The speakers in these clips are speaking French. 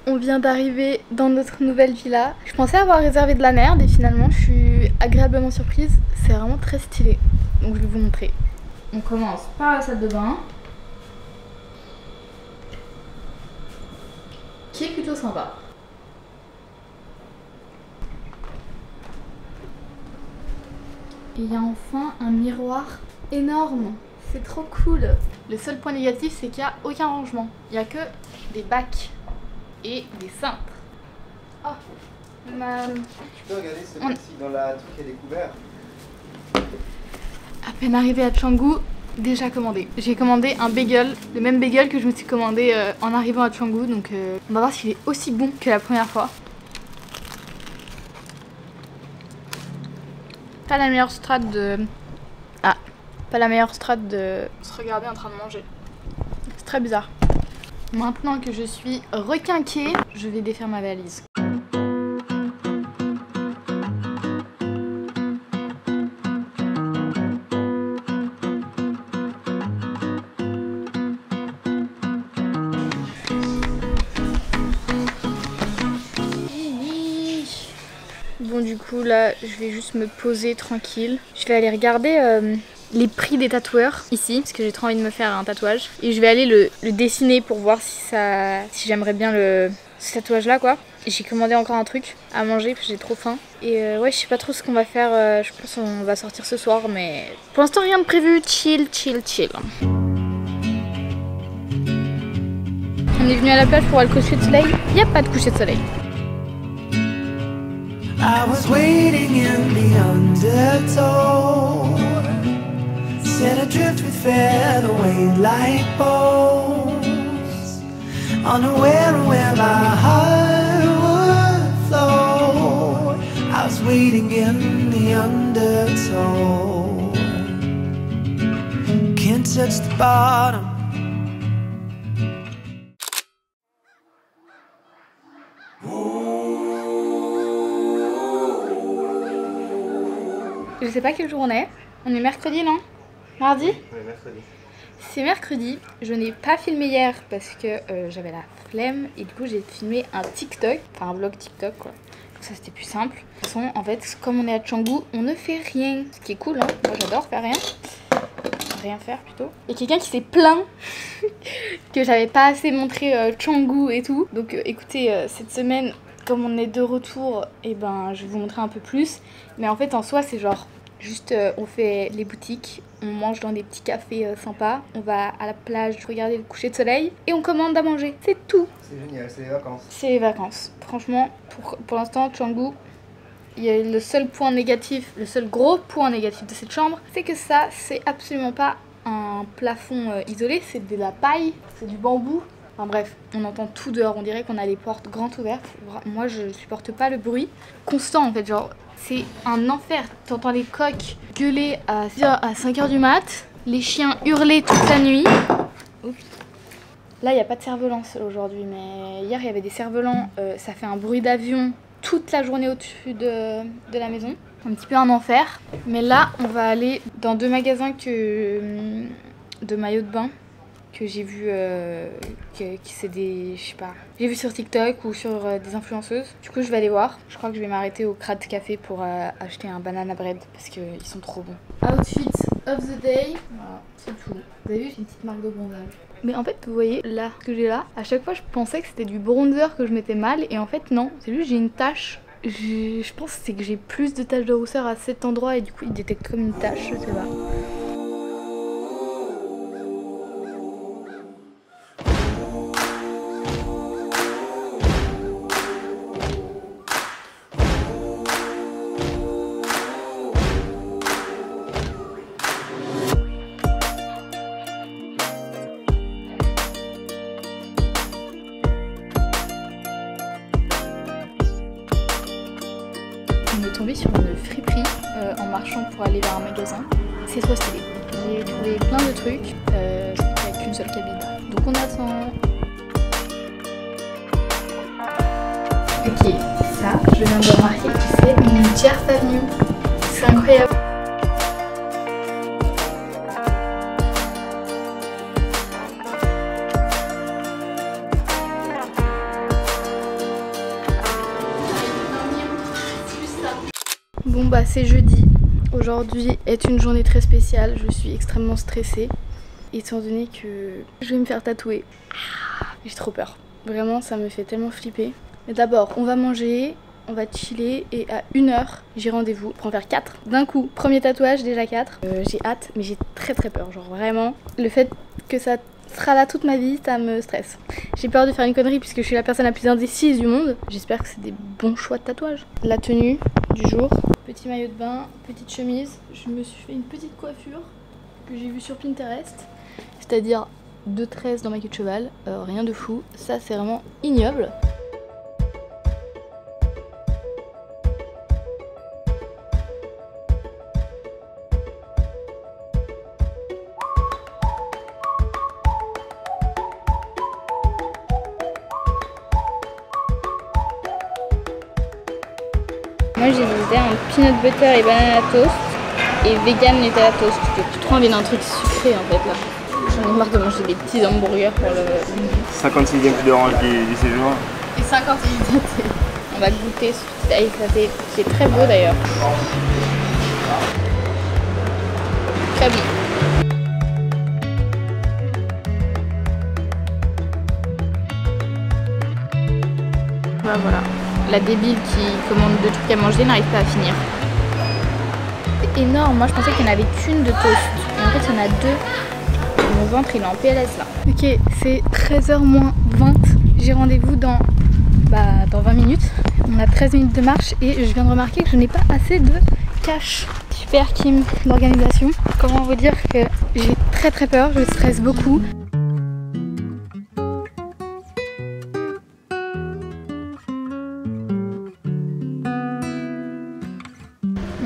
on vient d'arriver dans notre nouvelle villa. Je pensais avoir réservé de la merde et finalement je suis agréablement surprise. C'est vraiment très stylé. Donc je vais vous montrer. On commence par la salle de bain. Qui est plutôt sympa. Et il y a enfin un miroir énorme. C'est trop cool. Le seul point négatif, c'est qu'il n'y a aucun rangement. Il n'y a que des bacs et des cintres. Oh, Tu peux regarder ce petit dans la truc qui est découvert. À peine arrivé à Canggu, déjà commandé. J'ai commandé un bagel, le même bagel que je me suis commandé en arrivant à Canggu. Donc on va voir s'il est aussi bon que la première fois. Pas la meilleure strat de... Ah, pas la meilleure strat de se regarder en train de manger. C'est très bizarre. Maintenant que je suis requinquée, je vais défaire ma valise. Bon du coup là je vais juste me poser tranquille. Je vais aller regarder les prix des tatoueurs ici parce que j'ai trop envie de me faire un tatouage. Et je vais aller le dessiner pour voir si j'aimerais bien ce tatouage là quoi. Et j'ai commandé encore un truc à manger parce que j'ai trop faim. Et ouais je sais pas trop ce qu'on va faire, je pense qu'on va sortir ce soir mais pour l'instant rien de prévu, chill. On est venu à la plage pour aller au coucher de soleil, il n'y a pas de coucher de soleil. I was waiting in the undertow, set adrift with featherweight like bones, unaware of where my heart would flow. I was waiting in the undertow, can't touch the bottom. Je sais pas quel jour on est mercredi non? Mardi? Oui, mercredi. C'est mercredi, je n'ai pas filmé hier parce que j'avais la flemme et du coup j'ai filmé un TikTok, enfin un vlog TikTok quoi. Comme ça c'était plus simple. De toute façon en fait comme on est à Canggu, on ne fait rien. Ce qui est cool hein, moi j'adore faire rien. Rien faire plutôt. Il y a quelqu'un qui s'est plaint que j'avais pas assez montré Canggu et tout. Donc écoutez, cette semaine comme on est de retour, et ben je vais vous montrer un peu plus. Mais en fait en soi c'est genre juste on fait les boutiques, on mange dans des petits cafés sympas, on va à la plage regarder le coucher de soleil et on commande à manger, c'est tout. C'est génial, c'est les vacances. C'est les vacances. Franchement pour l'instant Canggu, il y a le seul point négatif, le seul gros point négatif de cette chambre, c'est que ça c'est absolument pas un plafond isolé, c'est de la paille, c'est du bambou. Enfin bref, on entend tout dehors, on dirait qu'on a les portes grandes ouvertes. Moi je supporte pas le bruit constant en fait, genre c'est un enfer. T'entends les coqs gueuler à 5h du mat, les chiens hurler toute la nuit. Oups. Là il n'y a pas de cerf-volant aujourd'hui, mais hier il y avait des cerfs-volants, ça fait un bruit d'avion toute la journée au-dessus de la maison. Un petit peu un enfer. Mais là on va aller dans 2 magasins de maillots de bain que j'ai vu, qui c'est des, je sais pas, j'ai vu sur TikTok ou sur des influenceuses. Du coup je vais aller voir, je crois que je vais m'arrêter au Crate Café pour acheter un banana bread parce qu'ils sont trop bons. Outfit of the day, voilà, c'est tout. Vous avez vu, j'ai une petite marque de bronzage. Mais en fait vous voyez là, ce que j'ai là, à chaque fois je pensais que c'était du bronzer que je mettais mal et en fait non, c'est juste j'ai une tache. Je pense que c'est que j'ai plus de taches de rousseur à cet endroit et du coup il détecte comme une tache, je sais pas. On est tombé sur une friperie en marchant pour aller vers un magasin. C'est trop stylé. J'ai trouvé plein de trucs avec qu'une seule cabine. Donc on attend. Ok, ça, je viens de remarquer que c'est une Jerf Avenue. C'est incroyable. Bon bah c'est jeudi. Aujourd'hui est une journée très spéciale. Je suis extrêmement stressée. Étant donné que je vais me faire tatouer. J'ai trop peur. Vraiment ça me fait tellement flipper. Mais d'abord on va manger, on va chiller et à 1h j'ai rendez-vous pour en faire 4 d'un coup. Premier tatouage, déjà 4. J'ai hâte mais j'ai très peur. Genre vraiment le fait que ça sera là toute ma vie, ça me stresse. J'ai peur de faire une connerie puisque je suis la personne la plus indécise du monde. J'espère que c'est des bons choix de tatouage. La tenue du jour, petit maillot de bain, petite chemise. Je me suis fait une petite coiffure que j'ai vue sur Pinterest, c'est-à-dire 2 tresses dans ma queue de cheval, rien de fou. Ça c'est vraiment ignoble. Moi j'ai visité un peanut butter et banana toast et vegan Nutella toast. J'ai trop envie d'un truc sucré en fait là. J'en ai marre de manger des petits hamburgers pour le... 56e coup d'orange du séjour. Et 50 éclatés. On va goûter ce petit éclaté qui est très beau d'ailleurs. Très bon. Voilà. La débile qui commande 2 trucs à manger n'arrive pas à finir. C'est énorme, moi je pensais qu'il n'y en avait qu'une de toast. Et en fait il y en a 2. Mon ventre il est en PLS là. Ok, c'est 13h moins 20. J'ai rendez-vous dans 20 minutes. On a 13 minutes de marche et je viens de remarquer que je n'ai pas assez de cash. Super Kim d'organisation. Comment vous dire que j'ai très peur, je stresse beaucoup.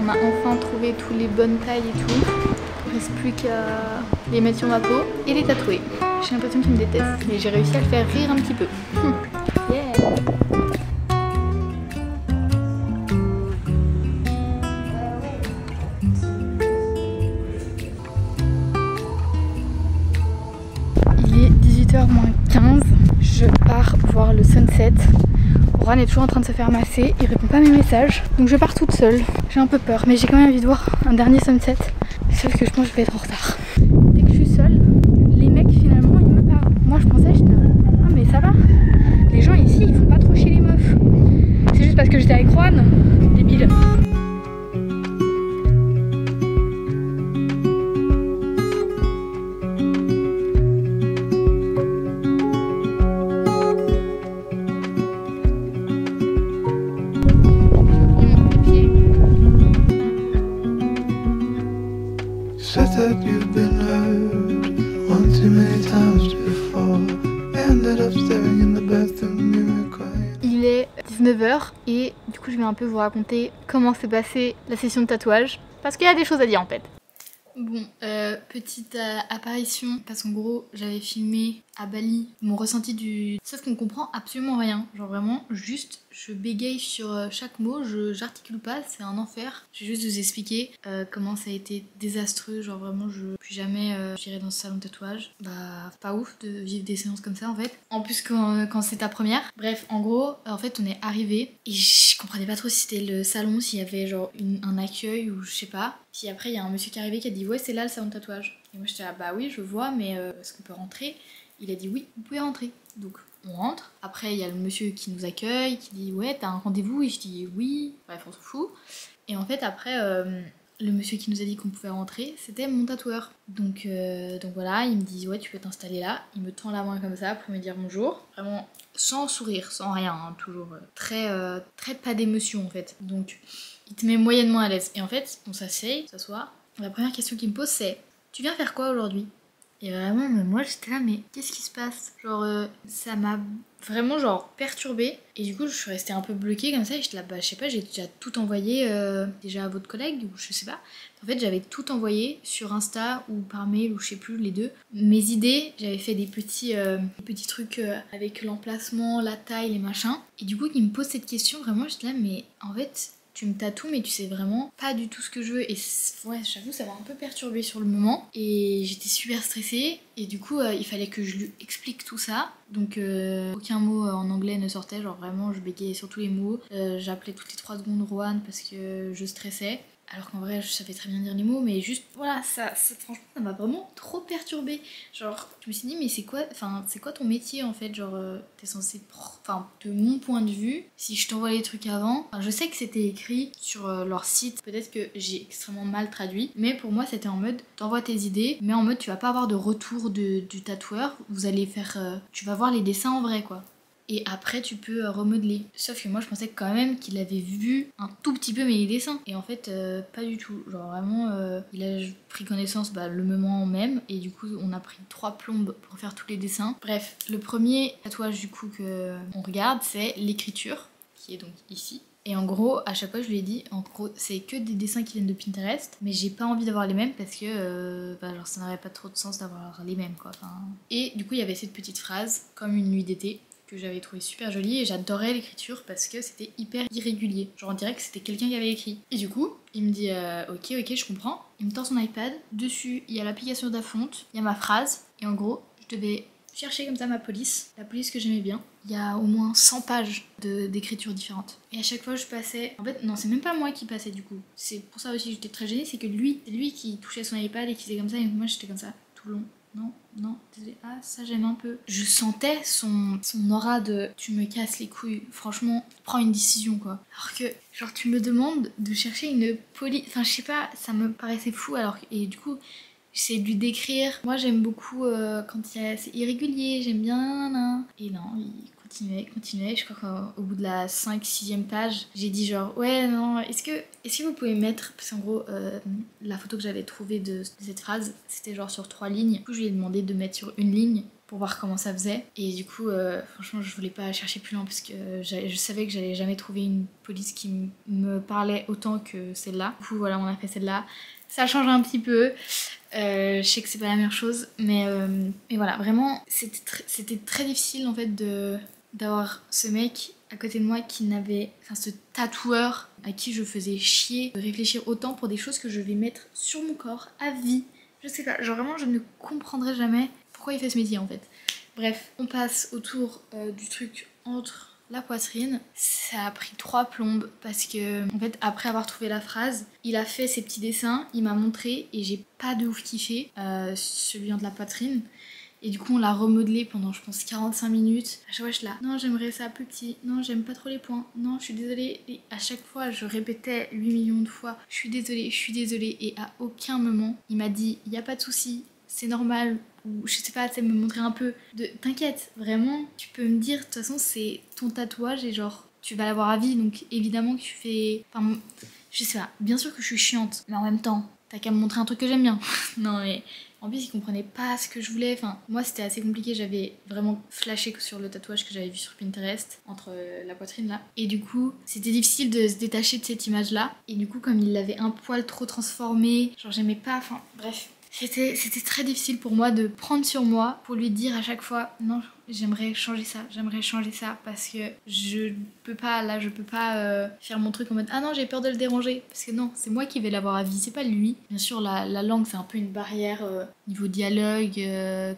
On a enfin trouvé tous les bonnes tailles et tout. Il ne reste plus qu'à les mettre sur ma peau et les tatouer. J'ai l'impression qu'ils me détestent, mais j'ai réussi à le faire rire un petit peu. Yeah. Il est 18h moins 15. Je pars voir le sunset. Ron est toujours en train de se faire masser, il répond pas à mes messages, donc je pars toute seule. J'ai un peu peur, mais j'ai quand même envie de voir un dernier sunset, sauf que je pense que je vais être en retard. Dès que je suis seule, les mecs finalement ils me parlent. Moi je pensais, j'étais ah mais ça va, les gens ici ils font pas trop chier les meufs. C'est juste parce que j'étais avec Ron, débile. Said that you've been hurt one too many times before. Ended up staring in the bathroom mirror crying. Il est 19h et du coup je vais un peu vous raconter comment s'est passée la session de tatouage parce qu'il y a des choses à dire en fait. Bon, petite apparition parce qu'en gros j'avais filmé à Bali mon ressenti du... Sauf qu'on comprend absolument rien, genre vraiment juste je bégaye sur chaque mot, j'articule pas, c'est un enfer. Je vais juste vous expliquer comment ça a été désastreux, genre vraiment plus jamais j'irai dans ce salon de tatouage. Bah pas ouf de vivre des séances comme ça en fait. En plus quand c'est ta première. Bref, en gros, en fait on est arrivé et je comprenais pas trop si c'était le salon, s'il y avait genre un accueil ou je sais pas. Puis après il y a un monsieur qui est arrivé qui a dit ouais c'est là le salon de tatouage. Et moi j'étais là bah oui je vois mais est-ce qu'on peut rentrer? Il a dit oui vous pouvez rentrer. Donc on rentre. Après il y a le monsieur qui nous accueille qui dit ouais t'as un rendez-vous et je dis oui. Bref on s'en fout. Et en fait après le monsieur qui nous a dit qu'on pouvait rentrer c'était mon tatoueur. Donc voilà il me dit ouais tu peux t'installer là. Il me tend la main comme ça pour me dire bonjour. Vraiment sans sourire, sans rien hein, toujours très pas d'émotion en fait. Donc il te met moyennement à l'aise. Et en fait, on s'assoit. La première question qu'il me pose, c'est tu viens faire quoi aujourd'hui? Et vraiment, moi j'étais là, mais qu'est-ce qui se passe? Genre, ça m'a vraiment genre perturbée. Et du coup, je suis restée un peu bloquée comme ça. Et j'étais là, bah je sais pas, j'ai déjà tout envoyé déjà à votre collègue ou je sais pas. En fait, j'avais tout envoyé sur Insta ou par mail ou je sais plus, les deux. Mes idées, j'avais fait des petits trucs avec l'emplacement, la taille, les machins. Et du coup, il me pose cette question, vraiment, j'étais là, mais en fait. tu me tatoues mais tu sais vraiment pas du tout ce que je veux. Et ouais, j'avoue, ça m'a un peu perturbée sur le moment. Et j'étais super stressée. Et du coup, il fallait que je lui explique tout ça. Donc aucun mot en anglais ne sortait, genre vraiment je bégayais sur tous les mots. J'appelais toutes les 3 secondes Rohan parce que je stressais. Alors qu'en vrai je savais très bien dire les mots, mais juste voilà, franchement ça m'a vraiment trop perturbée. Genre je me suis dit mais c'est quoi ton métier en fait, genre t'es censé, enfin de mon point de vue, si je t'envoie les trucs avant, je sais que c'était écrit sur leur site, peut-être que j'ai extrêmement mal traduit, mais pour moi c'était en mode t'envoies tes idées, mais en mode tu vas pas avoir de retour du tatoueur, vous allez faire, tu vas voir les dessins en vrai quoi. Et après tu peux remodeler. Sauf que moi je pensais quand même qu'il avait vu un tout petit peu mes dessins. Et en fait pas du tout. Genre vraiment il a pris connaissance le moment même. Et du coup on a pris 3 plombes pour faire tous les dessins. Bref, le premier tatouage du coup qu'on regarde c'est l'écriture. Qui est donc ici. Et en gros, à chaque fois je lui ai dit, en gros c'est que des dessins qui viennent de Pinterest. Mais j'ai pas envie d'avoir les mêmes parce que genre ça n'aurait pas trop de sens d'avoir les mêmes quoi. Enfin... Et du coup il y avait cette petite phrase, comme une nuit d'été, que j'avais trouvé super jolie et j'adorais l'écriture parce que c'était hyper irrégulier. Genre on dirait que c'était quelqu'un qui avait écrit. Et du coup, il me dit ok je comprends. Il me tend son iPad, dessus il y a l'application d'Afont, il y a ma phrase et en gros je devais chercher comme ça ma police, la police que j'aimais bien. Il y a au moins 100 pages d'écriture différentes. Et à chaque fois je passais... En fait non, c'est même pas moi qui passais du coup. C'est pour ça aussi que j'étais très gênée, c'est que c'est lui qui touchait son iPad et qui faisait comme ça et moi j'étais comme ça tout le long. Non, désolé. Ah, ça j'aime un peu. Je sentais son aura de tu me casses les couilles. Franchement, prends une décision quoi. Alors que, genre, tu me demandes de chercher une police. Enfin, je sais pas, ça me paraissait fou. Et du coup, j'essaie de lui décrire. Moi, j'aime beaucoup quand c'est irrégulier, j'aime bien. Et non, il continuait. Je crois qu'au bout de la 5-6e page, j'ai dit genre ouais non, est-ce que vous pouvez mettre, parce qu'en gros la photo que j'avais trouvée de cette phrase c'était genre sur 3 lignes. Du coup je lui ai demandé de mettre sur une ligne pour voir comment ça faisait. Et du coup franchement je voulais pas chercher plus loin parce que je savais que j'allais jamais trouver une police qui me parlait autant que celle-là. Du coup voilà, on a fait celle-là. Ça change un petit peu. Je sais que c'est pas la meilleure chose, mais voilà, vraiment, c'était très difficile en fait d'avoir ce mec à côté de moi qui n'avait, enfin ce tatoueur à qui je faisais chier de réfléchir autant pour des choses que je vais mettre sur mon corps à vie. Je sais pas, genre vraiment je ne comprendrai jamais pourquoi il fait ce métier en fait. Bref, on passe autour du truc entre la poitrine. Ça a pris 3 plombes parce que en fait après avoir trouvé la phrase, il a fait ses petits dessins, il m'a montré et j'ai pas de ouf kiffé celui de la poitrine. Et du coup on l'a remodelé pendant je pense 45 minutes. À chaque fois je suis là, non j'aimerais ça plus petit, non j'aime pas trop les points, non je suis désolée. Et à chaque fois je répétais 8 millions de fois, je suis désolée. Et à aucun moment il m'a dit, y a pas de souci, c'est normal, ou je sais pas, tu sais, me montrer un peu de t'inquiète, vraiment, tu peux me dire, de toute façon c'est ton tatouage et genre tu vas l'avoir à vie, donc évidemment que tu fais... Enfin, je sais pas, bien sûr que je suis chiante, mais en même temps, t'as qu'à me montrer un truc que j'aime bien. Non mais... En plus, il comprenait pas ce que je voulais. Enfin, moi, c'était assez compliqué. J'avais vraiment flashé sur le tatouage que j'avais vu sur Pinterest, entre la poitrine là. Et du coup, c'était difficile de se détacher de cette image-là. Et du coup, comme il l'avait un poil trop transformé, genre j'aimais pas. Enfin, bref. C'était très difficile pour moi de prendre sur moi pour lui dire à chaque fois non, j'aimerais changer ça parce que je peux pas faire mon truc en mode ah non j'ai peur de le déranger parce que non, c'est moi qui vais l'avoir à vie, c'est pas lui. Bien sûr la langue c'est un peu une barrière niveau dialogue,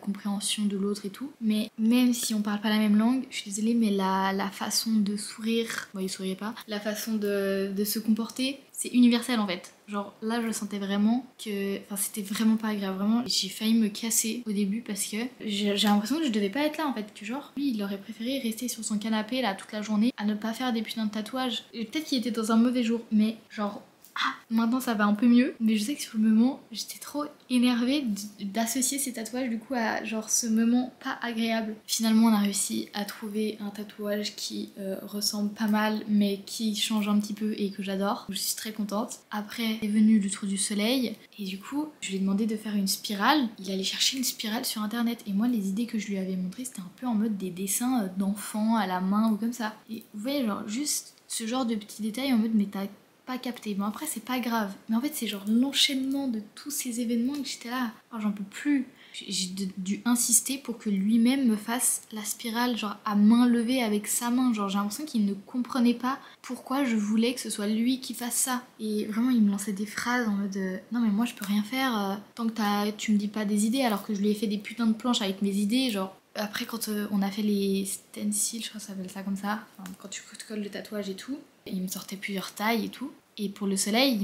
compréhension de l'autre et tout, mais même si on parle pas la même langue, je suis désolée mais la façon de sourire, bon il souriait pas, la façon de se comporter c'est universel en fait. Genre là je sentais vraiment que... Enfin c'était vraiment pas agréable, vraiment. J'ai failli me casser au début parce que j'ai l'impression que je devais pas être là en fait. Que genre lui il aurait préféré rester sur son canapé là toute la journée à ne pas faire des putains de tatouages. Et peut-être qu'il était dans un mauvais jour, mais genre... Ah, maintenant ça va un peu mieux, mais je sais que sur le moment j'étais trop énervée d'associer ces tatouages du coup à genre ce moment pas agréable. Finalement on a réussi à trouver un tatouage qui ressemble pas mal mais qui change un petit peu et que j'adore. Je suis très contente. Après est venu le trou du soleil et du coup je lui ai demandé de faire une spirale. Il allait chercher une spirale sur internet et moi les idées que je lui avais montrées c'était un peu en mode des dessins d'enfants à la main ou comme ça. Et vous voyez genre juste ce genre de petits détails en mode mais t'as pas capté. Bon après c'est pas grave. Mais en fait c'est genre l'enchaînement de tous ces événements que j'étais là. Oh, j'en peux plus. J'ai dû insister pour que lui-même me fasse la spirale, genre à main levée avec sa main. Genre j'ai l'impression qu'il ne comprenait pas pourquoi je voulais que ce soit lui qui fasse ça. Et vraiment il me lançait des phrases en mode non mais moi je peux rien faire tant que tu me dis pas des idées, alors que je lui ai fait des putains de planches avec mes idées. Genre après quand on a fait les stencils, je crois que ça s'appelle ça comme ça, enfin, quand tu colles le tatouage et tout, il me sortait plusieurs tailles et tout. Et pour le soleil,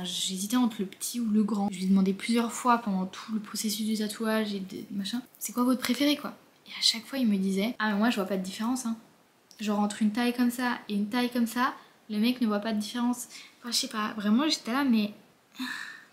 j'hésitais entre le petit ou le grand. Je lui ai demandé plusieurs fois pendant tout le processus du tatouage et machin, c'est quoi votre préféré quoi? Et à chaque fois il me disait ah mais moi je vois pas de différence hein. Genre entre une taille comme ça et une taille comme ça, le mec ne voit pas de différence. Enfin je sais pas, vraiment j'étais là mais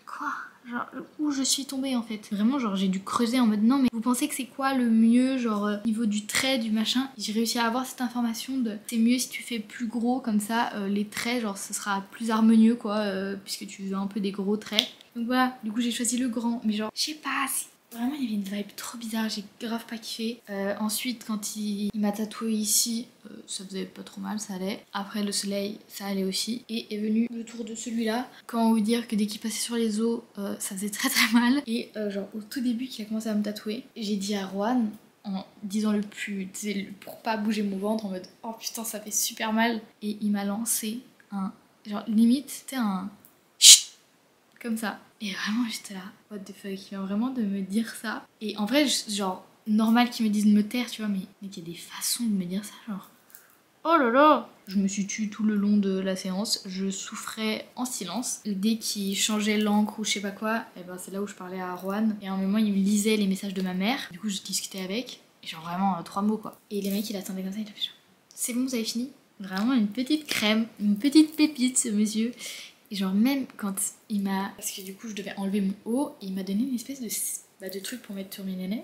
quoi? Genre où je suis tombée en fait. Vraiment genre j'ai dû creuser en mode non mais vous pensez que c'est quoi le mieux genre niveau du trait du machin. J'ai réussi à avoir cette information de c'est mieux si tu fais plus gros comme ça les traits genre ce sera plus harmonieux quoi puisque tu veux un peu des gros traits. Donc voilà, du coup j'ai choisi le grand mais genre je sais pas, vraiment il y avait une vibe trop bizarre, j'ai grave pas kiffé. Ensuite quand il m'a tatoué ici, ça faisait pas trop mal, ça allait. Après le soleil, ça allait aussi. Et est venu le tour de celui-là. Comment vous dire que dès qu'il passait sur les os, ça faisait très très mal. Et genre au tout début qu'il a commencé à me tatouer, j'ai dit à Rohan, en disant le plus, pour pas bouger mon ventre, en mode oh putain ça fait super mal. Et il m'a lancé un, genre limite c'était un chut comme ça. Et vraiment j'étais là, what the fuck, il vient vraiment de me dire ça. Et en vrai genre normal qu'ils me disent de me taire tu vois, mais qu'il y a des façons de me dire ça genre oh là là. Je me suis tue tout le long de la séance, je souffrais en silence. Dès qu'il changeait l'encre ou je sais pas quoi, et ben c'est là où je parlais à Rohan. Et à un moment il me lisait les messages de ma mère, du coup je discutais avec, et genre vraiment 3 mots quoi. Et les mecs il attendait comme ça, il a fait genre c'est bon vous avez fini? Vraiment une petite crème, une petite pépite ce monsieur. Et genre même quand il m'a... Parce que du coup je devais enlever mon haut, et il m'a donné une espèce de truc pour mettre sur mes nénés.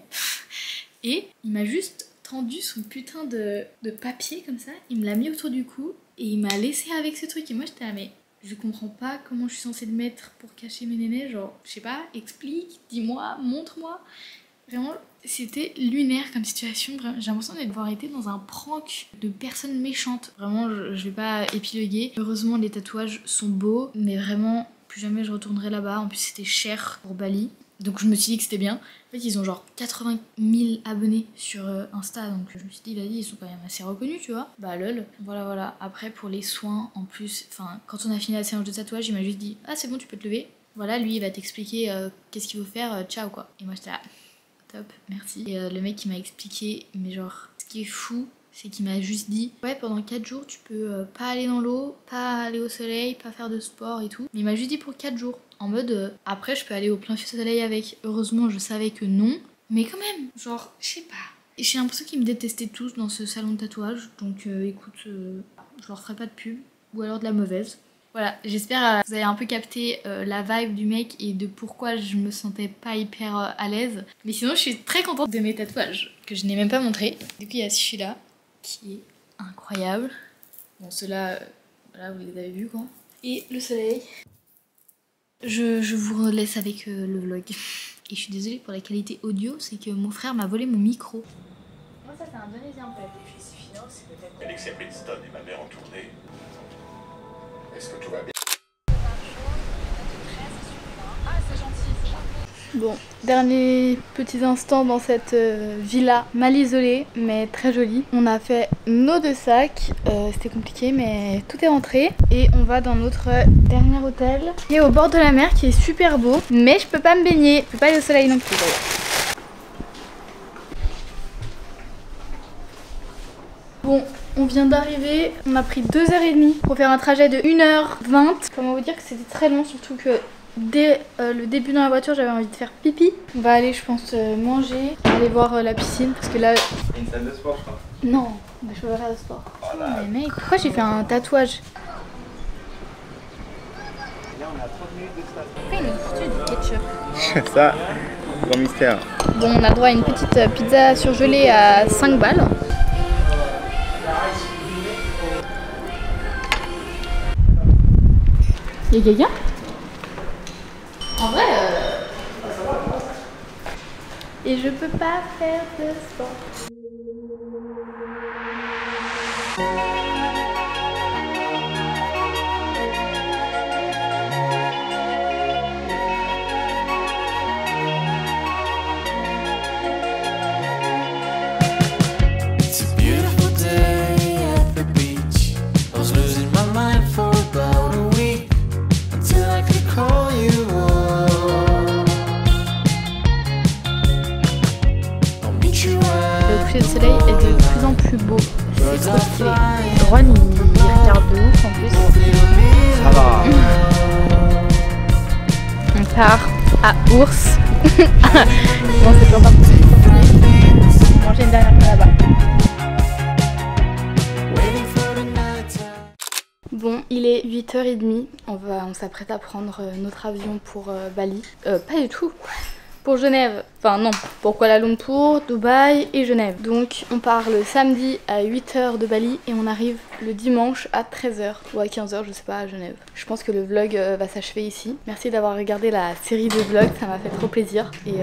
Et il m'a juste tendu son putain de papier comme ça, il me l'a mis autour du cou, et il m'a laissé avec ce truc. Et moi j'étais là mais je comprends pas comment je suis censée le mettre pour cacher mes nénés, genre je sais pas, explique, dis-moi, montre-moi. Vraiment, c'était lunaire comme situation. J'ai l'impression d'avoir été dans un prank de personnes méchantes. Vraiment, je vais pas épiloguer. Heureusement, les tatouages sont beaux, mais vraiment, plus jamais je retournerai là-bas. En plus, c'était cher pour Bali. Donc je me suis dit que c'était bien. En fait, ils ont genre 80 000 abonnés sur Insta. Donc je me suis dit, vas-y, ils sont quand même assez reconnus, tu vois. Bah lol. Voilà. Après, pour les soins, en plus, enfin, quand on a fini la séance de tatouage, il m'a juste dit, ah, c'est bon, tu peux te lever. Voilà, lui, il va t'expliquer qu'est-ce qu'il faut faire. Ciao, quoi. Et moi, j'étais là. Top, merci. Et le mec qui m'a expliqué, mais genre, ce qui est fou, c'est qu'il m'a juste dit ouais, pendant 4 jours, tu peux pas aller dans l'eau, pas aller au soleil, pas faire de sport et tout. Mais il m'a juste dit pour 4 jours. En mode, après, je peux aller au plein soleil avec. Heureusement, je savais que non. Mais quand même, genre, je sais pas. J'ai l'impression qu'ils me détestaient tous dans ce salon de tatouage. Donc écoute, je leur ferai pas de pub. Ou alors de la mauvaise. Voilà, j'espère que vous avez un peu capté la vibe du mec et de pourquoi je me sentais pas hyper à l'aise. Mais sinon, je suis très contente de mes tatouages, que je n'ai même pas montré. Du coup, il y a celui-là, qui est incroyable. Bon, ceux-là, voilà, vous les avez vus, quoi. Et le soleil. Je vous laisse avec le vlog. Et je suis désolée pour la qualité audio, c'est que mon frère m'a volé mon micro. Moi, ça, c'est un bon exemple. Alex et Princeton et ma mère en tournée. Est-ce que tout va bien? Bon, derniers petits instants dans cette villa mal isolée mais très jolie. On a fait nos 2 sacs, c'était compliqué mais tout est rentré. Et on va dans notre dernier hôtel qui est au bord de la mer, qui est super beau. Mais je peux pas me baigner, je peux pas aller au soleil non plus d'ailleurs. Bon, on vient d'arriver, on a pris 2h30 pour faire un trajet de 1h20. Comment vous dire que c'était très long, surtout que dès le début dans la voiture j'avais envie de faire pipi. On va aller je pense manger, aller voir la piscine parce que là... C'est une salle de sport je crois. Non, mais je peux pas faire de sport. Voilà. Mais mec, pourquoi j'ai fait un tatouage? Là on a 30 minutes de stade. Pourquoi il y a une fortune de ketchup? Ça, grand mystère. Bon, on a droit à une petite pizza surgelée à 5 balles. Y'a quelqu'un? En vrai, et je peux pas faire de sport. part à Ours. Bon, c'est pas parti. Manger une dernière fois là-bas. Bon, il est 8h30. On s'apprête à prendre notre avion pour Bali. Pas du tout. Pour Genève, enfin non, pour Kuala Lumpur, Dubaï et Genève. Donc on part le samedi à 8h de Bali et on arrive le dimanche à 13h ou à 15h, je sais pas, à Genève. Je pense que le vlog va s'achever ici. Merci d'avoir regardé la série de vlogs, ça m'a fait trop plaisir. Et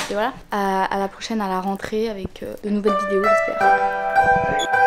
voilà, à la prochaine à la rentrée avec de nouvelles vidéos, j'espère.